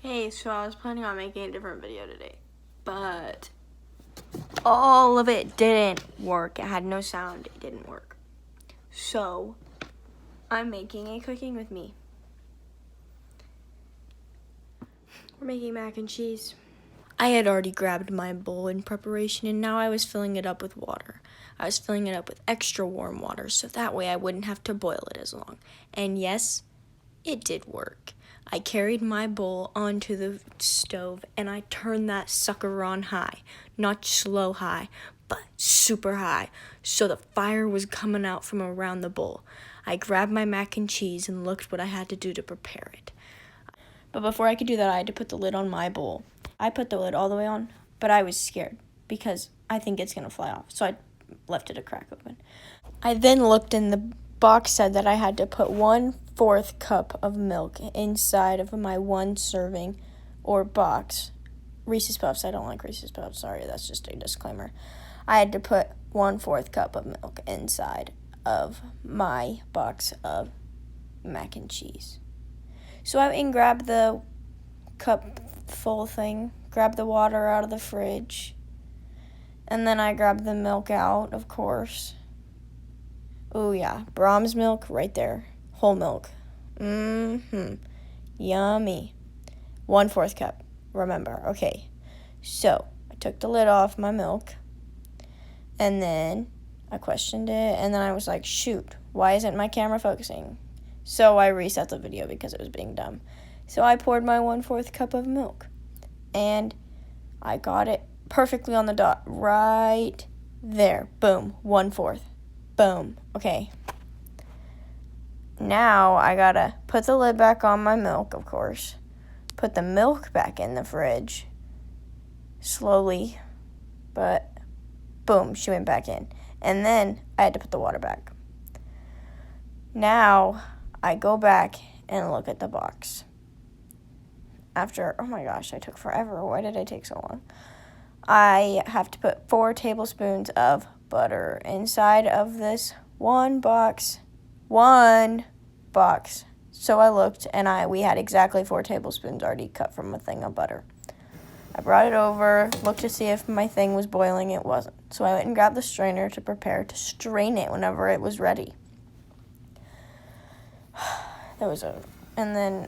Hey, so I was planning on making a different video today, but all of it didn't work. It had no sound. It didn't work. So I'm making a cooking with me. We're making mac and cheese. I had already grabbed my bowl in preparation, and now I was filling it up with water. I was filling it up with extra warm water, so that way I wouldn't have to boil it as long. And yes, it did work. I carried my bowl onto the stove and I turned that sucker on high. Not slow high, but super high. So the fire was coming out from around the bowl. I grabbed my mac and cheese and looked what I had to do to prepare it. But before I could do that, I had to put the lid on my bowl. I put the lid all the way on, but I was scared because I think it's going to fly off. So I left it a crack open. I then looked in the box said that I had to put 1/4 cup of milk inside of my one serving or box. Reese's Puffs. I don't like Reese's Puffs. Sorry, that's just a disclaimer. I had to put 1/4 cup of milk inside of my box of mac and cheese. So I went and grabbed the cup full thing, grabbed the water out of the fridge, and then I grabbed the milk out, of course. Oh yeah, Brahms milk right there. Whole milk. Yummy. 1/4 cup. Remember. Okay. So I took the lid off my milk. And then I questioned it. And then I was like, shoot, why isn't my camera focusing? So I reset the video because it was being dumb. So I poured my 1/4 cup of milk. And I got it perfectly on the dot. Right there. Boom. 1/4. Boom. Okay. Now I gotta put the lid back on my milk, of course. Put the milk back in the fridge. Slowly. But boom, she went back in. And then I had to put the water back. Now I go back and look at the box. After, oh my gosh, I took forever. Why did I take so long? I have to put 4 tablespoons of butter inside of this one box. So I looked, and we had exactly 4 tablespoons already cut from a thing of butter. I brought it over, looked to see if my thing was boiling. It wasn't. So I went and grabbed the strainer to prepare to strain it whenever it was ready. And then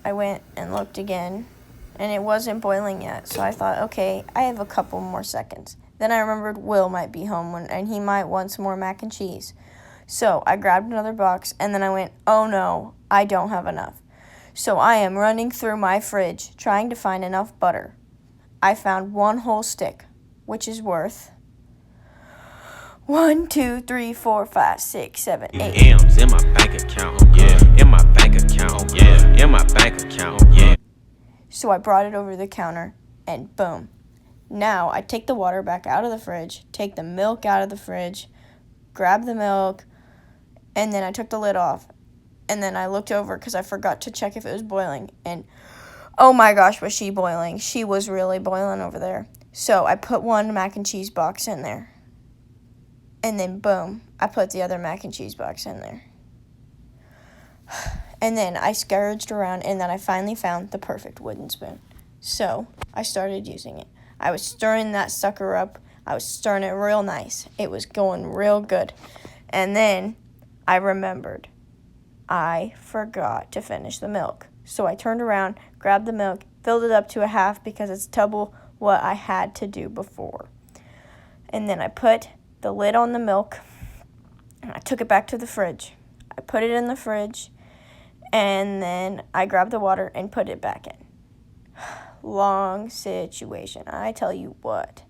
I went and looked again, and it wasn't boiling yet. So I thought, okay, I have a couple more seconds. Then I remembered Will might be home, and he might want some more mac and cheese. So I grabbed another box, and then I went, oh no, I don't have enough. So I am running through my fridge trying to find enough butter. I found 1 whole stick, which is worth 1, 2, 3, 4, 5, 6, 7, 8 M's in my bank account, yeah. In my bank account, yeah. In my bank account, yeah. So I brought it over the counter, and boom. Now I take the water back out of the fridge, take the milk out of the fridge, grab the milk, and then I took the lid off. And then I looked over because I forgot to check if it was boiling. And oh my gosh, was she boiling. She was really boiling over there. So I put 1 mac and cheese box in there. And then boom, I put the other mac and cheese box in there. And then I scourged around, and then I finally found the perfect wooden spoon. So I started using it. I was stirring that sucker up. I was stirring it real nice. It was going real good. And then I remembered I forgot to finish the milk. So I turned around, grabbed the milk, filled it up to a half because it's double what I had to do before. And then I put the lid on the milk, and I took it back to the fridge. I put it in the fridge, and then I grabbed the water and put it back in. Long situation, I tell you what.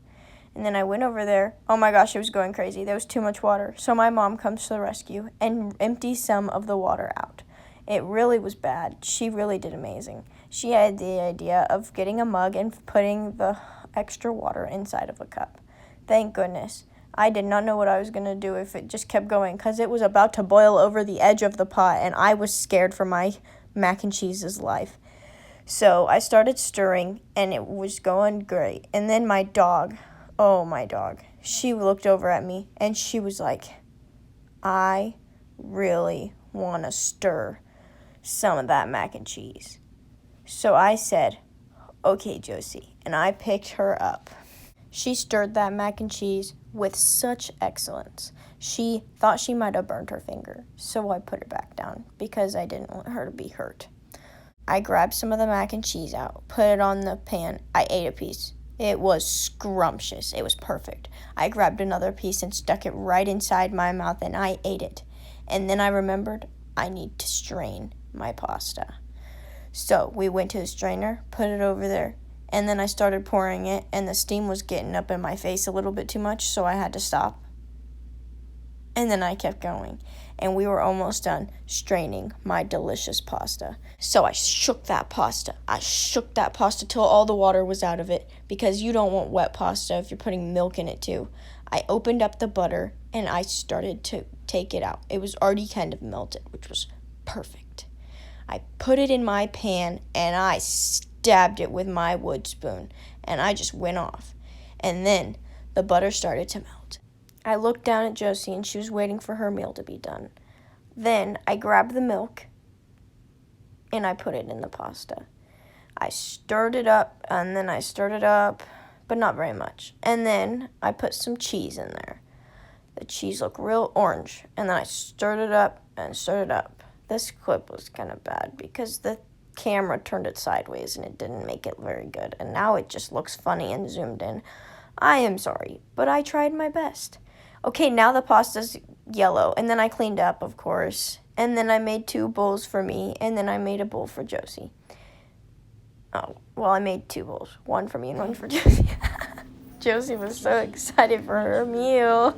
And then I went over there. Oh my gosh, it was going crazy. There was too much water. So my mom comes to the rescue and empties some of the water out. It really was bad. She really did amazing. She had the idea of getting a mug and putting the extra water inside of a cup. Thank goodness. I did not know what I was going to do if it just kept going because it was about to boil over the edge of the pot, and I was scared for my mac and cheese's life. So I started stirring, and it was going great. And then my dog, she looked over at me, and she was like, I really want to stir some of that mac and cheese. So I said, okay, Josie, and I picked her up. She stirred that mac and cheese with such excellence. She thought she might have burned her finger, so I put her back down because I didn't want her to be hurt. I grabbed some of the mac and cheese out, put it on the pan. I ate a piece. It was scrumptious. It was perfect. I grabbed another piece and stuck it right inside my mouth, and I ate it. And then I remembered I need to strain my pasta. So we went to the strainer, put it over there, and then I started pouring it, and the steam was getting up in my face a little bit too much, so I had to stop. And then I kept going, and we were almost done straining my delicious pasta. So I shook that pasta. I shook that pasta till all the water was out of it, because you don't want wet pasta if you're putting milk in it too. I opened up the butter, and I started to take it out. It was already kind of melted, which was perfect. I put it in my pan, and I stabbed it with my wood spoon, and I just went off. And then the butter started to melt. I looked down at Josie, and she was waiting for her meal to be done. Then I grabbed the milk, and I put it in the pasta. I stirred it up, and then I stirred it up, but not very much. And then I put some cheese in there. The cheese looked real orange, and then I stirred it up and stirred it up. This clip was kind of bad because the camera turned it sideways, and it didn't make it very good. And now it just looks funny and zoomed in. I am sorry, but I tried my best. Okay, now the pasta's yellow, and then I cleaned up, of course, and then I made 2 bowls for me, and then I made a bowl for Josie. Oh, well, I made 2 bowls, one for me and one for Josie. Josie was so excited for her meal.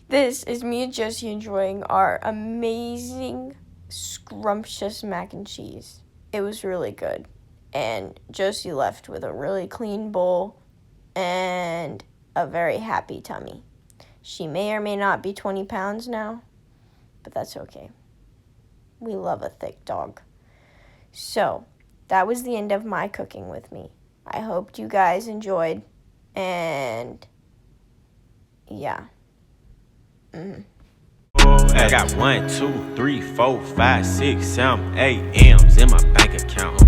This is me and Josie enjoying our amazing, scrumptious mac and cheese. It was really good, and Josie left with a really clean bowl and a very happy tummy. She may or may not be 20 pounds now, but that's okay. We love a thick dog. So, that was the end of my cooking with me. I hoped you guys enjoyed, and yeah. I got 1, 2, 3, 4, 5, 6, 7, 8 M's in my bank account.